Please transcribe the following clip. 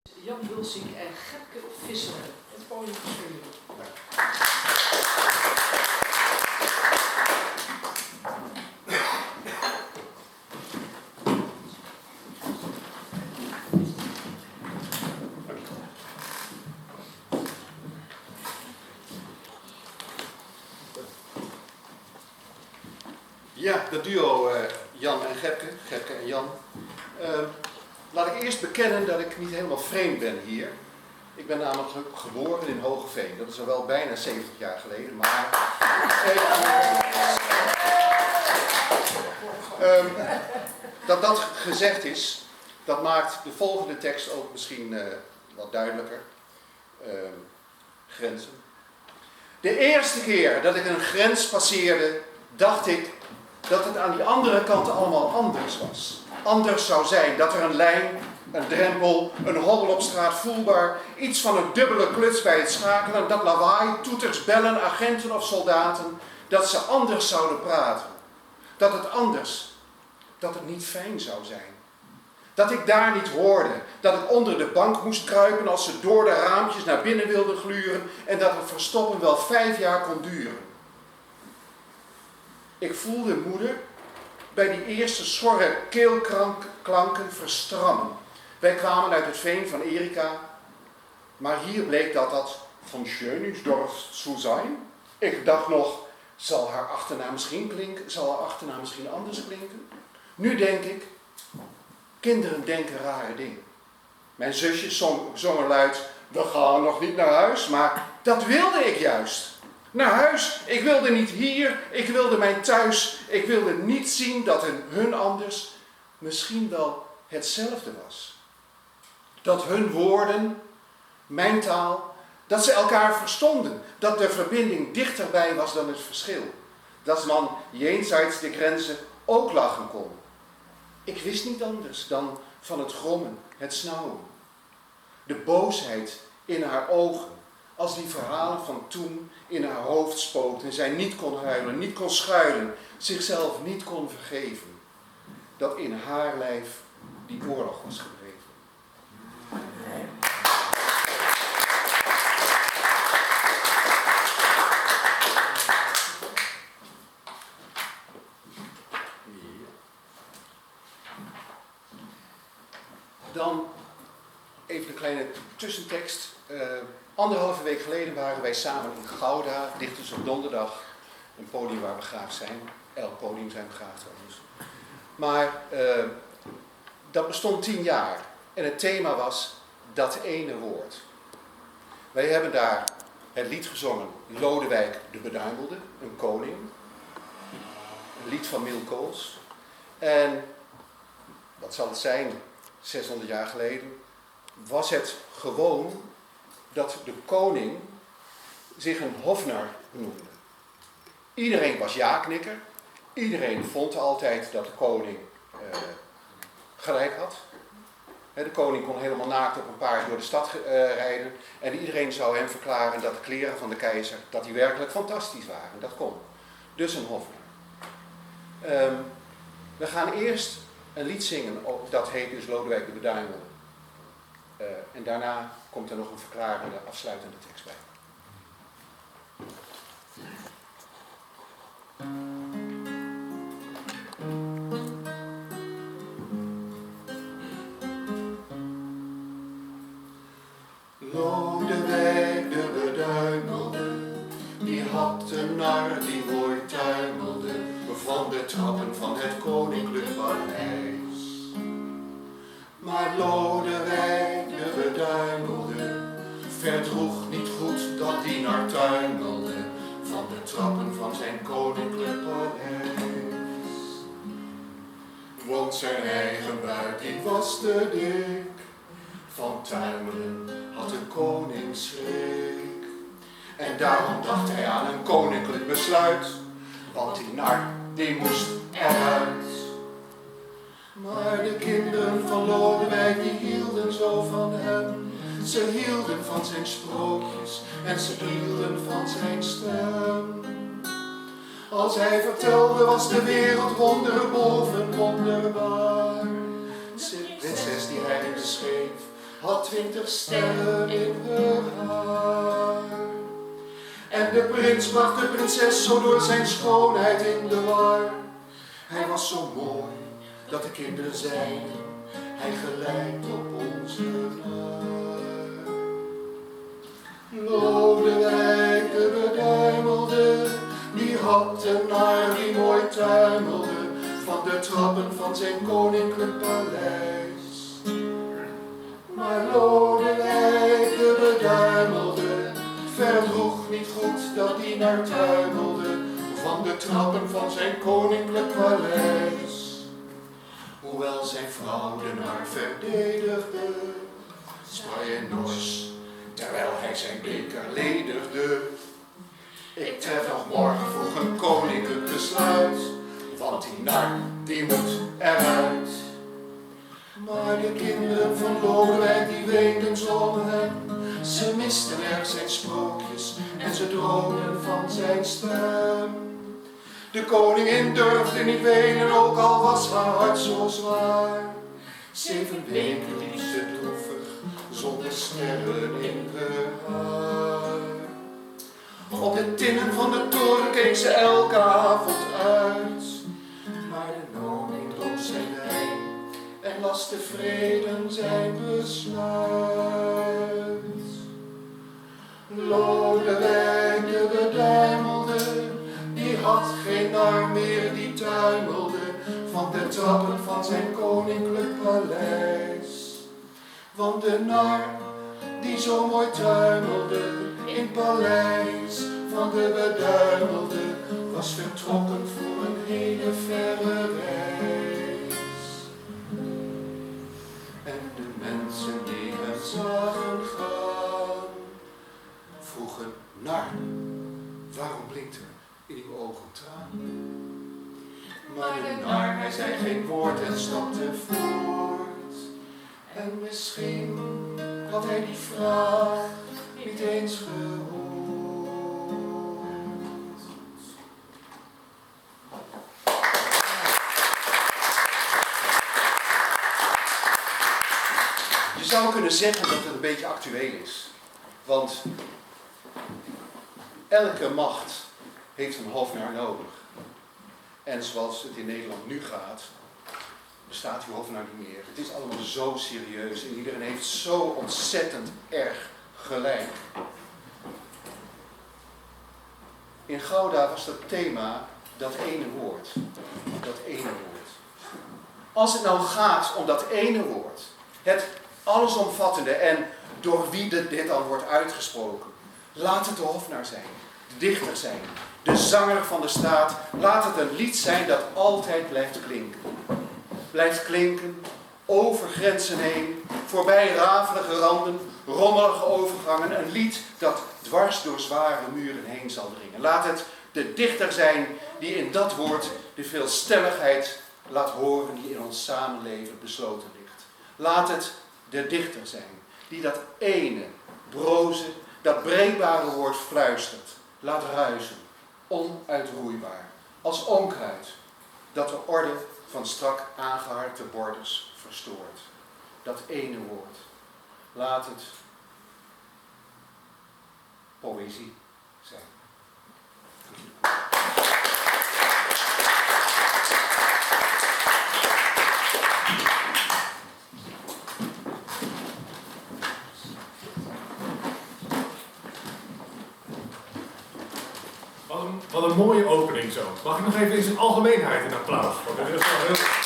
Jan Hulsink en Gepke Visser. Het podium is voor jullie. Ja, dat duo Jan en Gepke en Jan. Laat ik eerst bekennen dat ik niet helemaal vreemd ben hier. Ik ben namelijk geboren in Hogeveen. Dat is al wel bijna 70 jaar geleden, maar... dat gezegd is, dat maakt de volgende tekst ook misschien wat duidelijker. Grenzen. De eerste keer dat ik een grens passeerde, dacht ik dat het aan die andere kant allemaal anders was. Anders zou zijn, dat er een lijn, een drempel, een hobbel op straat voelbaar, iets van een dubbele kluts bij het schakelen, dat lawaai, toeters, bellen, agenten of soldaten, dat ze anders zouden praten. Dat het anders, dat het niet fijn zou zijn. Dat ik daar niet hoorde, dat ik onder de bank moest kruipen als ze door de raampjes naar binnen wilden gluren en dat het verstoppen wel 5 jaar kon duren. Ik voelde moeder bij die eerste schorre keelklanken verstrammen. Wij kwamen uit het veen van Erika, maar hier bleek dat van Schöningsdorf zou zijn. Ik dacht nog, zal haar achternaam misschien anders klinken? Nu denk ik, kinderen denken rare dingen. Mijn zusjes zongen luid, we gaan nog niet naar huis, maar dat wilde ik juist. Naar huis, ik wilde niet hier, ik wilde mijn thuis, ik wilde niet zien dat hun anders misschien wel hetzelfde was. Dat hun woorden, mijn taal, dat ze elkaar verstonden, dat de verbinding dichterbij was dan het verschil. Dat man jenseits de grenzen ook lachen kon. Ik wist niet anders dan van het grommen, het snauwen. De boosheid in haar ogen, als die verhalen van toen in haar hoofd spookten en zij niet kon huilen, niet kon schuilen, zichzelf niet kon vergeven. Dat in haar lijf die oorlog was gebleven. Dan even een kleine tussentekst. 1,5 week geleden waren wij samen in Gouda, Dichters op Donderdag. Een podium waar we graag zijn. Elk podium zijn we graag trouwens. Maar dat bestond 10 jaar. En het thema was dat ene woord. Wij hebben daar het lied gezongen, Lodewijk de Beduimelde, een koning. Een lied van Miel Kools. En wat zal het zijn, 600 jaar geleden, was het gewoon dat de koning zich een hofnar noemde. Iedereen was ja-knikker. Iedereen vond altijd dat de koning gelijk had. De koning kon helemaal naakt op een paard door de stad rijden. En iedereen zou hem verklaren dat de kleren van de keizer, dat die werkelijk fantastisch waren. Dat kon. Dus een hofnar. We gaan eerst een lied zingen, dat heet dus Lodewijk de Beduimelde. En daarna komt er nog een verklarende, afsluitende tekst bij. Lodewijk de Beduimelde, die had een nar die nooit tuimelde van de trappen van het koninklijk paleis. Maar Lodewijk de Beduimelde verdroeg niet goed dat die nar tuimelde van de trappen van zijn koninklijk paleis. Want zijn eigen buik die was te dik, van tuimelen had de koning schrik. En daarom dacht hij aan een koninklijk besluit, want die nar die moest eruit. Maar de kinderen van Lodewijk die hielden zo van hem. Ze hielden van zijn sprookjes en ze hielden van zijn stem. Als hij vertelde was de wereld wonder boven wonderbaar. De prinses die hij beschreef had 20 sterren in haar haar. En de prins bracht de prinses zo door zijn schoonheid in de war. Hij was zo mooi dat de kinderen zeiden, hij gelijkt op onze naar. Lodewijk de beduimelde, die had een naar die mooi tuimelde van de trappen van zijn koninklijk paleis. Maar Lodewijk de beduimelde verdroeg niet goed dat hij naar tuimelde van de trappen van zijn koninklijk paleis. Hoewel zijn vrouw de nar verdedigde, sprak hij nors, terwijl hij zijn beker ledigde. Ik tref nog morgen vroeg een koninklijk besluit, want die nar, die moet eruit. Maar de kinderen van Lodewijk, die weenden zo om hem. Ze misten erg zijn sprookjes en ze droomden van zijn stem. De koningin durfde niet wenen, ook al was haar hart zo zwaar. 7 weken liep ze droevig, zonder sterren in haar haar. Op de tinnen van de toren keek ze elke avond uit. Maar de koning dronk zijn wijn en las tevreden zijn besluit. Lodewijk de beduimelde, die had geen nar meer, die tuimelde van de trappen van zijn koninklijk paleis. Want de nar, die zo mooi tuimelde in het paleis van de beduimelde, was vertrokken voor een hele verre reis. En de mensen die hem zagen gaan, vroegen: nar, waarom blinkt er in uw ogen traan? Maar de nar, hij zei geen woord en stapte voort. En misschien had hij die vraag niet eens gehoord. Je zou kunnen zeggen dat het een beetje actueel is. Want elke macht heeft een hofnar nodig. En zoals het in Nederland nu gaat, bestaat die hofnar niet meer. Het is allemaal zo serieus en iedereen heeft zo ontzettend erg gelijk. In Gouda was dat thema dat ene woord. Dat ene woord. Als het nou gaat om dat ene woord, het allesomvattende en door wie dit dan wordt uitgesproken, laat het de hofnar zijn, de dichter zijn, de zanger van de staat. Laat het een lied zijn dat altijd blijft klinken. Blijft klinken, over grenzen heen, voorbij rafelige randen, rommelige overgangen. Een lied dat dwars door zware muren heen zal dringen. Laat het de dichter zijn die in dat woord de veelstemmigheid laat horen die in ons samenleven besloten ligt. Laat het de dichter zijn die dat ene, broze, dat breekbare woord fluistert. Laat ruisen, onuitroeibaar, als onkruid, dat de orde van strak aangeharkte borders verstoort. Dat ene woord. Laat het poëzie zijn. Wat een mooie opening zo. Mag ik nog even in zijn algemeenheid een applaus voor? Dat is wel heel...